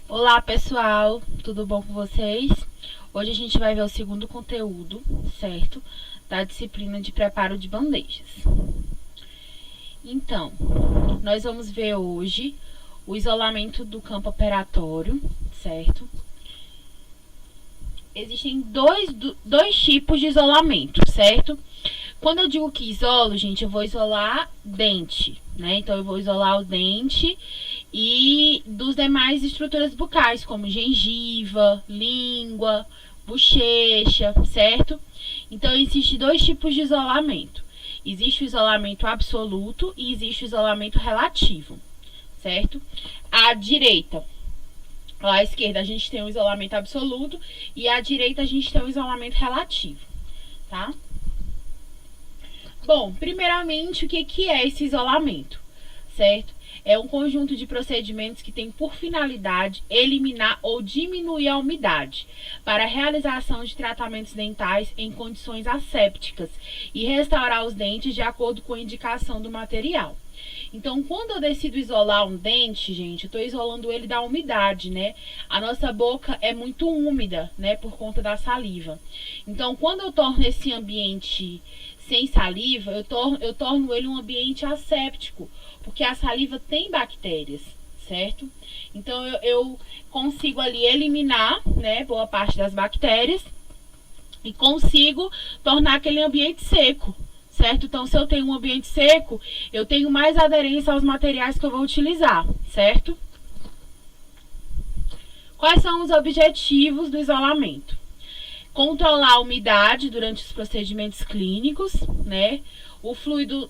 Olá pessoal, tudo bom com vocês? Hoje a gente vai ver o segundo conteúdo, certo? Da disciplina de preparo de bandejas. Então, nós vamos ver hoje o isolamento do campo operatório, certo? Existem dois tipos de isolamento, certo? Quando eu digo que isolo, gente, eu vou isolar dente, né? Então eu vou isolar o dente e dos demais estruturas bucais, como gengiva, língua, bochecha, certo? Então existem dois tipos de isolamento. Existe o isolamento absoluto e existe o isolamento relativo, certo? À direita, à esquerda a gente tem o isolamento absoluto e à direita a gente tem o isolamento relativo, tá? Bom, primeiramente, o que é esse isolamento, certo? É um conjunto de procedimentos que tem por finalidade eliminar ou diminuir a umidade para a realização de tratamentos dentais em condições assépticas e restaurar os dentes de acordo com a indicação do material. Então, quando eu decido isolar um dente, gente, eu estou isolando ele da umidade, né? A nossa boca é muito úmida, né, por conta da saliva. Então, quando eu torno esse ambiente sem saliva, eu torno ele um ambiente asséptico, porque a saliva tem bactérias, certo? Então eu consigo ali eliminar, né, boa parte das bactérias e consigo tornar aquele ambiente seco, certo? Então, se eu tenho um ambiente seco, eu tenho mais aderência aos materiais que eu vou utilizar, certo? Quais são os objetivos do isolamento? Controlar a umidade durante os procedimentos clínicos, né? O fluido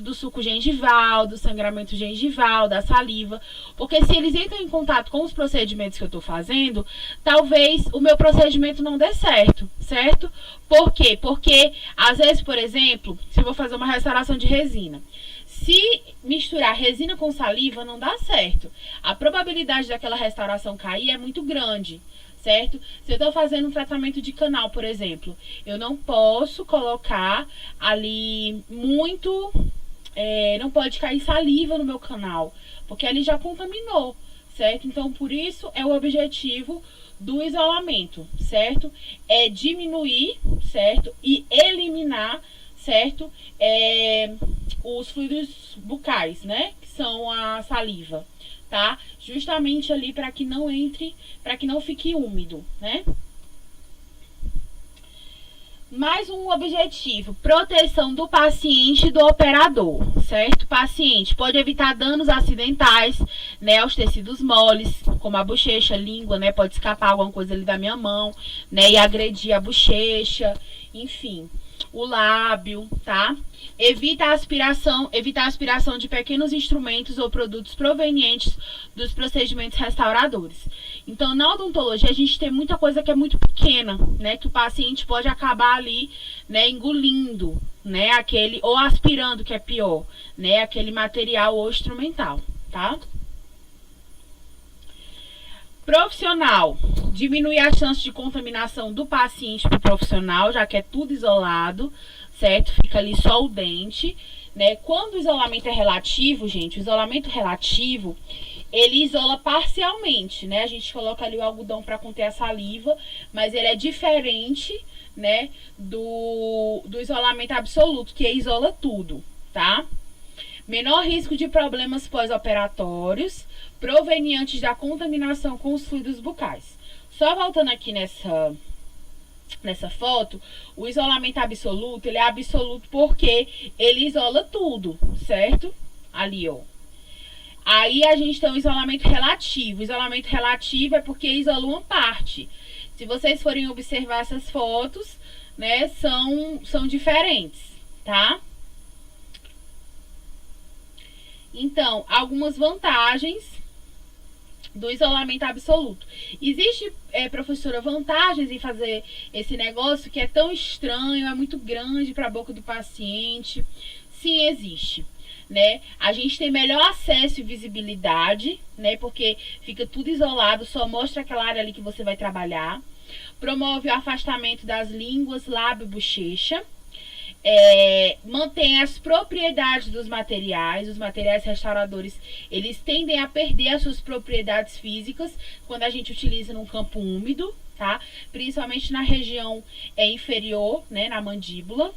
do suco gengival, do sangramento gengival, da saliva, porque se eles entram em contato com os procedimentos que eu estou fazendo, talvez o meu procedimento não dê certo, certo? Por quê? Porque, às vezes, por exemplo, se eu vou fazer uma restauração de resina, se misturar resina com saliva, não dá certo. A probabilidade daquela restauração cair é muito grande, certo? Se eu estou fazendo um tratamento de canal, por exemplo, eu não posso colocar ali muito... não pode cair saliva no meu canal, porque ali já contaminou, certo? Então, por isso é o objetivo do isolamento, certo? É diminuir, certo? E eliminar, certo? Os fluidos bucais, né? Que são a saliva, tá? Justamente ali para que não entre, para que não fique úmido, né? Mais um objetivo, proteção do paciente e do operador, certo? O paciente pode evitar danos acidentais, né, aos tecidos moles, como a bochecha, a língua, né, pode escapar alguma coisa ali da minha mão, né, e agredir a bochecha, enfim, o lábio, tá? Evita a aspiração de pequenos instrumentos ou produtos provenientes dos procedimentos restauradores. Então, na odontologia, a gente tem muita coisa que é muito pequena, né? Que o paciente pode acabar ali, né, engolindo, né? Ou aspirando, que é pior, né? Aquele material ou instrumental, tá? Profissional, diminuir a chance de contaminação do paciente para o profissional, já que é tudo isolado, certo? Fica ali só o dente, né? Quando o isolamento é relativo, gente, o isolamento relativo, ele isola parcialmente, né? A gente coloca ali o algodão para conter a saliva, mas ele é diferente, né, do isolamento absoluto, que isola tudo, tá? Menor risco de problemas pós-operatórios provenientes da contaminação com os fluidos bucais. Só voltando aqui nessa foto, o isolamento absoluto, ele é absoluto porque ele isola tudo, certo? Ali, ó. Aí a gente tem o isolamento relativo. O isolamento relativo é porque isola uma parte. Se vocês forem observar essas fotos, né, são diferentes, tá? Então, algumas vantagens do isolamento absoluto. Existe, professora, vantagens em fazer esse negócio que é tão estranho, é muito grande para a boca do paciente? Sim, existe. Né? A gente tem melhor acesso e visibilidade, né? Porque fica tudo isolado, só mostra aquela área ali que você vai trabalhar. Promove o afastamento das línguas, lábio, bochecha. mantém as propriedades dos materiais. Os materiais restauradores, eles tendem a perder as suas propriedades físicas quando a gente utiliza num campo úmido, tá? Principalmente na região inferior, né, na mandíbula.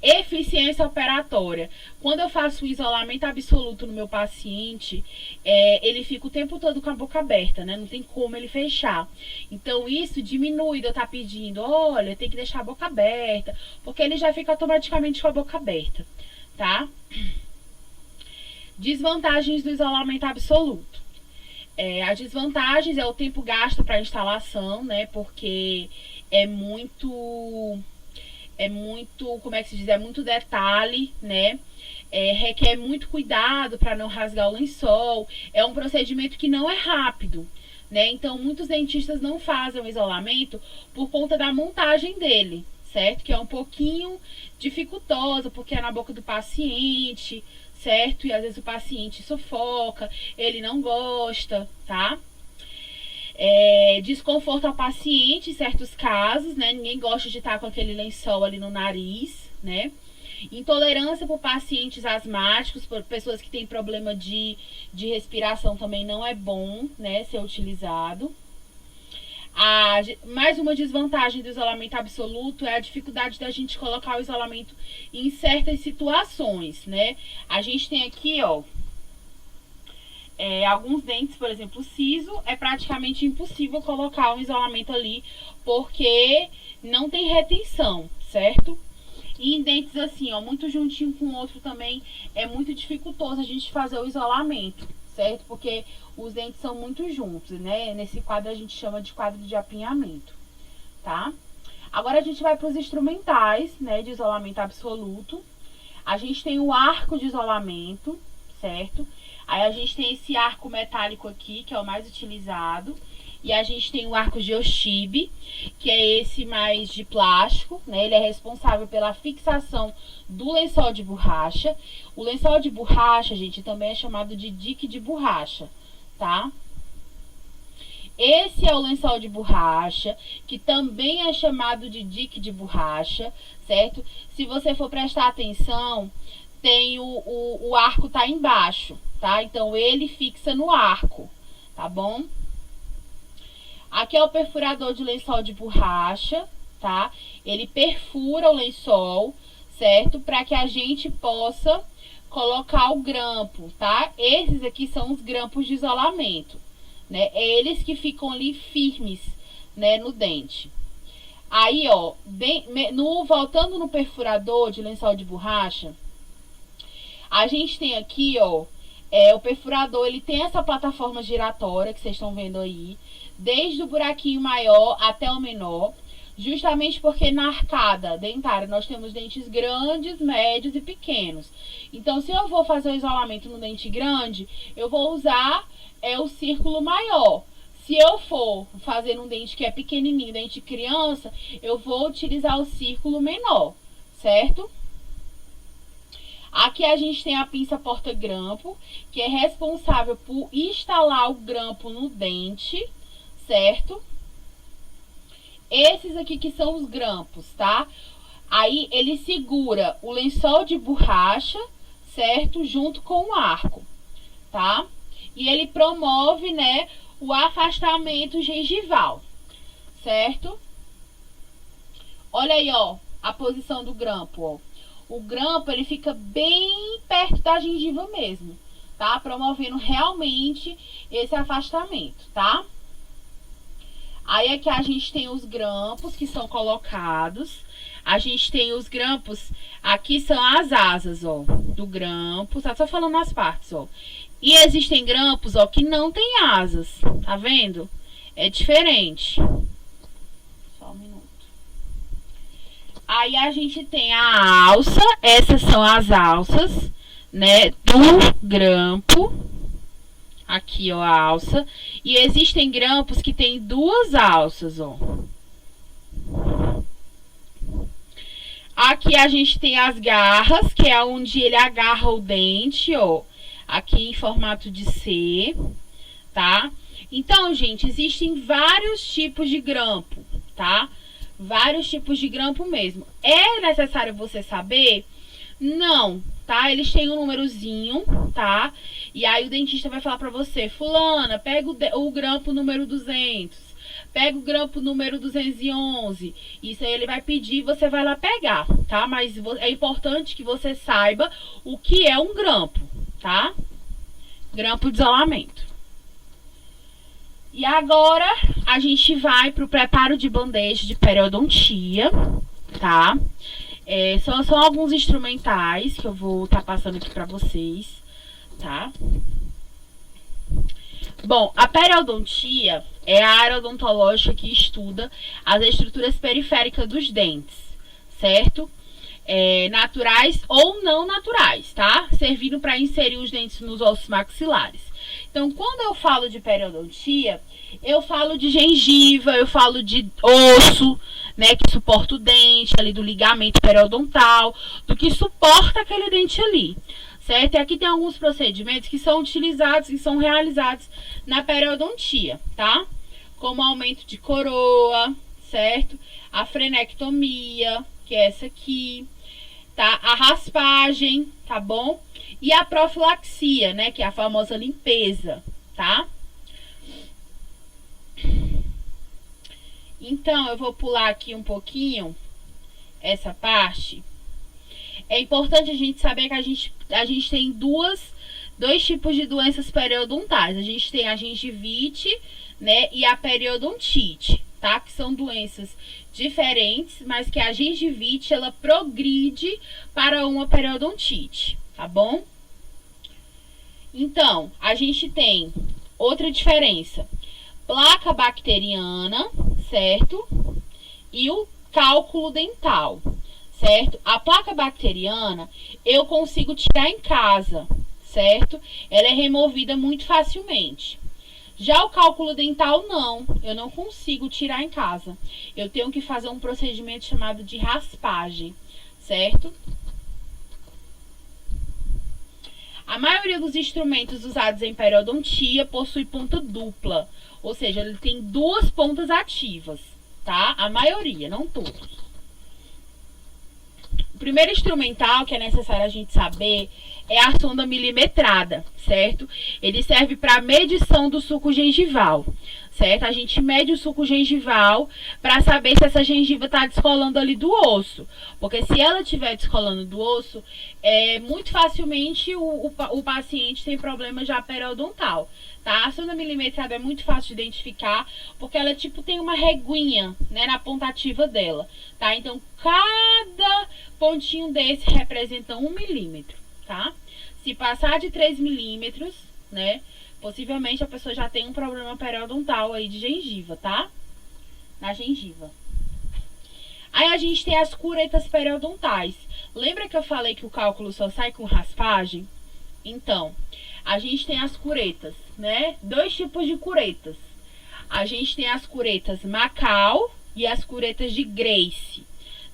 Eficiência operatória. Quando eu faço um isolamento absoluto no meu paciente, ele fica o tempo todo com a boca aberta, né? Não tem como ele fechar. Então, isso diminui de eu estar pedindo, olha, tem que deixar a boca aberta, porque ele já fica automaticamente com a boca aberta, tá? Desvantagens do isolamento absoluto. As desvantagens é o tempo gasto para instalação, né? Porque é muito, como é que se diz? É muito detalhe, né? Requer muito cuidado para não rasgar o lençol. É um procedimento que não é rápido, né? Então, muitos dentistas não fazem o isolamento por conta da montagem dele, certo? Que é um pouquinho dificultosa, porque é na boca do paciente, certo? E às vezes o paciente sufoca, ele não gosta, tá? Desconforto ao paciente em certos casos, né? Ninguém gosta de estar com aquele lençol ali no nariz, né? Intolerância por pacientes asmáticos, por pessoas que têm problema de respiração também não é bom, né, ser utilizado. Mais uma desvantagem do isolamento absoluto é a dificuldade da gente colocar o isolamento em certas situações, né? A gente tem aqui, ó, alguns dentes, por exemplo, o siso, é praticamente impossível colocar um isolamento ali, porque não tem retenção, certo? E em dentes assim, ó, muito juntinho com o outro também, é muito dificultoso a gente fazer o isolamento, certo? Porque os dentes são muito juntos, né? Nesse quadro a gente chama de quadro de apinhamento, tá? Agora a gente vai para os instrumentais, né, de isolamento absoluto. A gente tem o arco de isolamento, certo? Aí a gente tem esse arco metálico aqui, que é o mais utilizado. E a gente tem o arco geochibe, que é esse mais de plástico, né? Ele é responsável pela fixação do lençol de borracha. O lençol de borracha, gente, também é chamado de dique de borracha, tá? Esse é o lençol de borracha, que também é chamado de dique de borracha, certo? Se você for prestar atenção, tem o arco tá embaixo, tá? Então, ele fixa no arco, tá bom? Aqui é o perfurador de lençol de borracha, tá? Ele perfura o lençol, certo? Para que a gente possa colocar o grampo, tá? Esses aqui são os grampos de isolamento, né? É eles que ficam ali firmes, né, no dente. Aí, ó, voltando no perfurador de lençol de borracha, a gente tem aqui, ó, o perfurador, ele tem essa plataforma giratória que vocês estão vendo aí, desde o buraquinho maior até o menor, justamente porque na arcada dentária nós temos dentes grandes, médios e pequenos. Então, se eu vou fazer o isolamento no dente grande, eu vou usar o círculo maior. Se eu for fazer um dente que é pequenininho, dente de criança, eu vou utilizar o círculo menor, certo? Aqui a gente tem a pinça porta-grampo, que é responsável por instalar o grampo no dente, certo? Esses aqui que são os grampos, tá? Aí ele segura o lençol de borracha, certo? Junto com o arco, tá? E ele promove, né, o afastamento gengival, certo? Olha aí, ó, a posição do grampo, ó. O grampo, ele fica bem perto da gengiva mesmo, tá? Promovendo realmente esse afastamento, tá? Aí aqui a gente tem os grampos que são colocados. A gente tem os grampos, aqui são as asas, ó, do grampo. Tá só falando as partes, ó. E existem grampos, ó, que não tem asas, tá vendo? É diferente. Só um minuto. Aí a gente tem a alça, essas são as alças, né, do grampo. Aqui, ó, a alça. E existem grampos que tem duas alças, ó. Aqui a gente tem as garras, que é onde ele agarra o dente, ó. Aqui em formato de C, tá? Então, gente, existem vários tipos de grampo, tá? Vários tipos de grampo mesmo. É necessário você saber? Não, tá? Eles têm um númerozinho, tá? E aí o dentista vai falar pra você: fulana, pega o grampo número 200, pega o grampo número 211. Isso aí ele vai pedir e você vai lá pegar, tá? Mas é importante que você saiba o que é um grampo, tá? Grampo de isolamento. E agora a gente vai pro preparo de bandeja de periodontia, tá? São alguns instrumentais que eu vou estar passando aqui pra vocês, tá? Bom, a periodontia é a área odontológica que estuda as estruturas periféricas dos dentes, certo? Naturais ou não naturais, tá? Servindo para inserir os dentes nos ossos maxilares. Então, quando eu falo de periodontia, eu falo de gengiva, eu falo de osso, né, que suporta o dente, ali do ligamento periodontal, do que suporta aquele dente ali, certo? E aqui tem alguns procedimentos que são utilizados e são realizados na periodontia, tá? Como aumento de coroa, certo? A frenectomia, que é essa aqui, tá? A raspagem, tá bom? E a profilaxia, né, que é a famosa limpeza, tá? Então, eu vou pular aqui um pouquinho essa parte. É importante a gente saber que a gente tem dois tipos de doenças periodontais. A gente tem a gengivite, né, e a periodontite, tá? Que são doenças diferentes, mas que a gengivite, ela progride para uma periodontite, tá bom? Então, a gente tem outra diferença. Placa bacteriana, certo? E o cálculo dental, certo? A placa bacteriana eu consigo tirar em casa, certo? Ela é removida muito facilmente. Já o cálculo dental não, eu não consigo tirar em casa. Eu tenho que fazer um procedimento chamado de raspagem, certo? A maioria dos instrumentos usados em periodontia possui ponta dupla, ou seja, ele tem duas pontas ativas, tá? A maioria, não todos. O primeiro instrumental que é necessário a gente saber é a sonda milimetrada, certo? Ele serve para medição do suco gengival, certo? A gente mede o suco gengival para saber se essa gengiva está descolando ali do osso, porque se ela estiver descolando do osso, muito facilmente o paciente tem problema já periodontal, tá? A sonda milimetrada é muito fácil de identificar, porque ela tem uma reguinha, né, na ponta ativa dela, tá? Então, cada pontinho desse representa 1 milímetro, tá? Se passar de 3 milímetros, né, possivelmente a pessoa já tem um problema periodontal aí de gengiva, tá? Na gengiva. Aí a gente tem as curetas periodontais. Lembra que eu falei que o cálculo só sai com raspagem? Então, a gente tem as curetas, né? Dois tipos de curetas. A gente tem as curetas Macau e as curetas de Grace,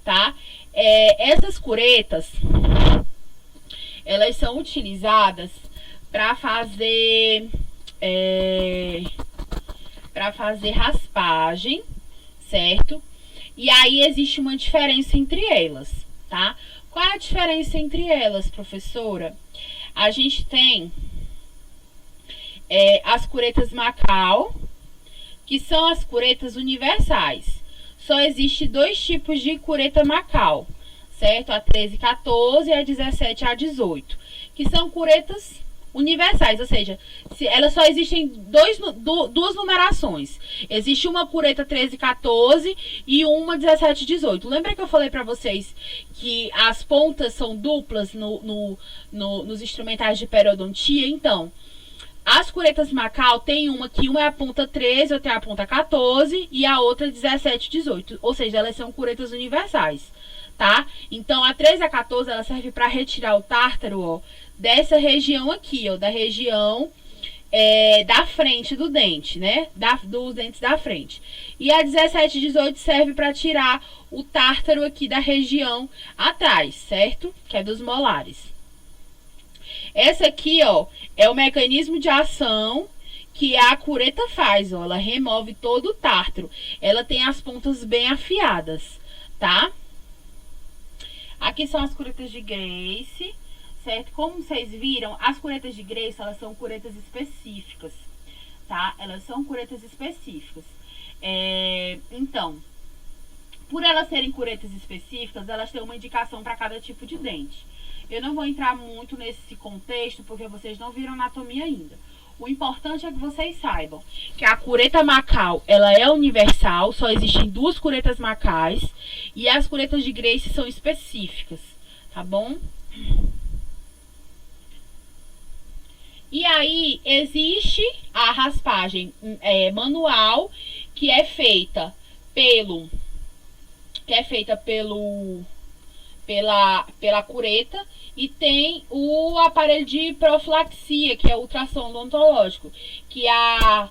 tá? Essas curetas, elas são utilizadas para fazer raspagem, certo? E aí existe uma diferença entre elas, tá? Qual é a diferença entre elas, professora? A gente tem as curetas Macau, que são as curetas universais. Só existe dois tipos de cureta Macau, certo? A 1314 e a 17A18, que são curetas universais, ou seja, elas só existem duas numerações. Existe uma cureta 1314 e uma 1718. Lembra que eu falei para vocês que as pontas são duplas nos instrumentais de periodontia? Então, as curetas Macau tem uma que uma é a ponta 13, outra é a ponta 14 e a outra 17, 18. Ou seja, elas são curetas universais, tá? Então, a 13 e a 14, ela serve para retirar o tártaro, ó, dessa região aqui, ó, da região da frente do dente, né? Dos dentes da frente. E a 17, 18 serve para tirar o tártaro aqui da região atrás, certo? Que é dos molares. Essa aqui, ó, é o mecanismo de ação que a cureta faz, ó. Ela remove todo o tártaro. Ela tem as pontas bem afiadas, tá? Aqui são as curetas de Grace, certo? Como vocês viram, as curetas de Grace, elas são curetas específicas, tá? Elas são curetas específicas. Então, por elas serem curetas específicas, elas têm uma indicação para cada tipo de dente. Eu não vou entrar muito nesse contexto, porque vocês não viram anatomia ainda. O importante é que vocês saibam que a cureta Macau, ela é universal, só existem 2 curetas macais, e as curetas de Grace são específicas, tá bom? E aí, existe a raspagem manual, que é feita pela cureta, e tem o aparelho de profilaxia, que é o ultrassom odontológico, que a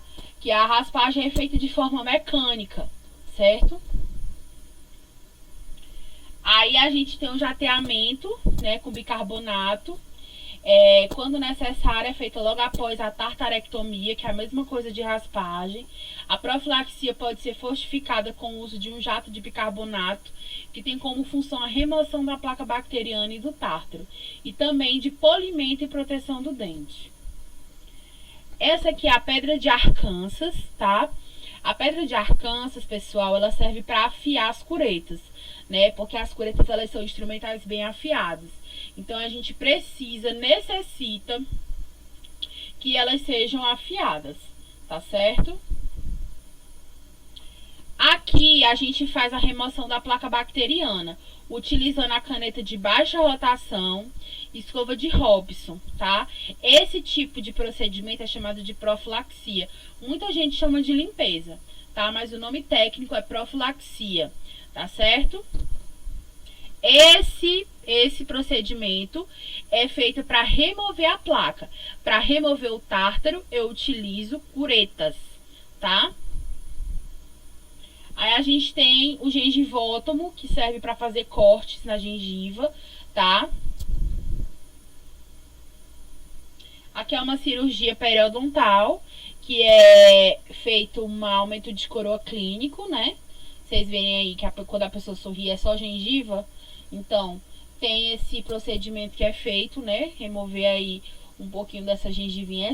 raspagem é feita de forma mecânica, certo? Aí a gente tem o jateamento, né, com bicarbonato, quando necessário, é feita logo após a tartarectomia, que é a mesma coisa de raspagem. A profilaxia pode ser fortificada com o uso de um jato de bicarbonato, que tem como função a remoção da placa bacteriana e do tártaro, e também de polimento e proteção do dente. Essa aqui é a pedra de Arkansas, tá? A pedra de Arkansas, pessoal, ela serve para afiar as curetas, né? Porque as curetas, elas são instrumentais bem afiados. Então, a gente necessita que elas sejam afiadas, tá certo? Aqui, a gente faz a remoção da placa bacteriana, utilizando a caneta de baixa rotação, escova de Robson, tá? Esse tipo de procedimento é chamado de profilaxia. Muita gente chama de limpeza, tá? Mas o nome técnico é profilaxia, tá certo? Esse procedimento é feito para remover a placa. Para remover o tártaro, eu utilizo curetas, tá? Aí a gente tem o gengivótomo, que serve para fazer cortes na gengiva, tá? Aqui é uma cirurgia periodontal, que é feito um aumento de coroa clínico, né? Vocês veem aí que quando a pessoa sorri é só gengiva. Então, tem esse procedimento que é feito, né? Remover aí um pouquinho dessa gengivinha